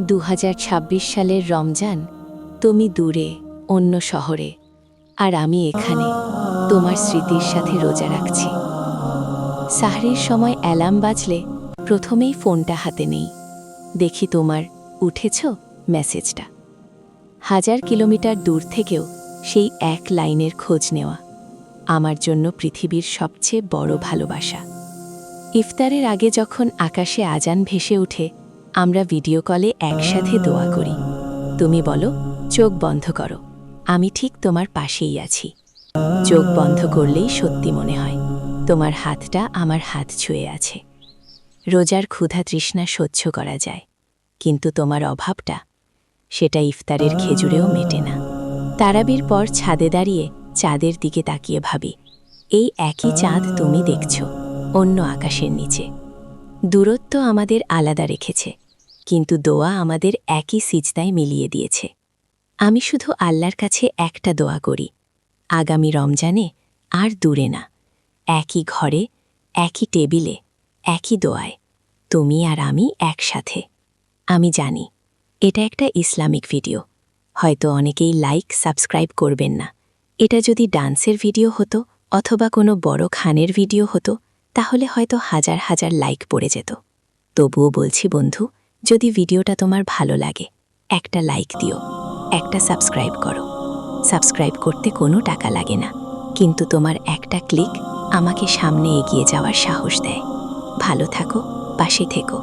2026 সালের রমজান, তুমি দূরে অন্য শহরে, আর আমি এখানে তোমার স্মৃতির সাথে রোজা রাখছি। সাহরির সময় অ্যালার্ম বাজলে প্রথমেই ফোনটা হাতে নেই, দেখি তোমার উঠেছ মেসেজটা। 1000 কিলোমিটার দূর থেকেও সেই এক লাইনের খোঁজ নেওয়া আমার জন্য পৃথিবীর সবচেয়ে বড় ভালোবাসা। ইফতারের আগে যখন আকাশে আজান ভেসে ওঠে, আমরা ভিডিও কলে একসাথে দোয়া করি। তুমি বলো চোখ বন্ধ করো, আমি ঠিক তোমার পাশেই আছি। চোখ বন্ধ করলেই সত্যি মনে হয় তোমার হাতটা আমার হাত ছুঁয়ে আছে। রোজার ক্ষুধা তৃষ্ণা সহ্য করা যায়, কিন্তু তোমার অভাবটা, সেটা ইফতারের খেজুরেও মেটে না। তারাবির পর ছাদে দাঁড়িয়ে চাঁদের দিকে তাকিয়ে ভাবি, এই একই চাঁদ তুমি দেখছ অন্য আকাশের নিচে। দূরত্ব আমাদের আলাদা রেখেছে, কিন্তু দোয়া আমাদের একই সিজদায় মিলিয়ে দিয়েছে। আমি শুধু আল্লাহর কাছে একটা দোয়া করি, আগামী রমজানে আর দূরে না, একই ঘরে, একই টেবিলে, একই দোয়ায়, তুমি আর আমি একসাথে। আমি জানি এটা একটা ইসলামিক ভিডিও, হয়তো অনেকেই লাইক সাবস্ক্রাইব করবেন না। এটা যদি ডান্সের ভিডিও হতো অথবা কোনো বড় খানের ভিডিও হতো, তাহলে হয়তো হাজার হাজার লাইক পড়ে যেত। তবুও বলছি বন্ধু, যদি ভিডিওটা তোমার ভালো লাগে, একটা লাইক দিও, একটা সাবস্ক্রাইব করো। সাবস্ক্রাইব করতে কোনো টাকা লাগে না, কিন্তু তোমার একটা ক্লিক আমাকে সামনে এগিয়ে যাওয়ার সাহস দেয়। ভালো থাকো, পাশে থেকো।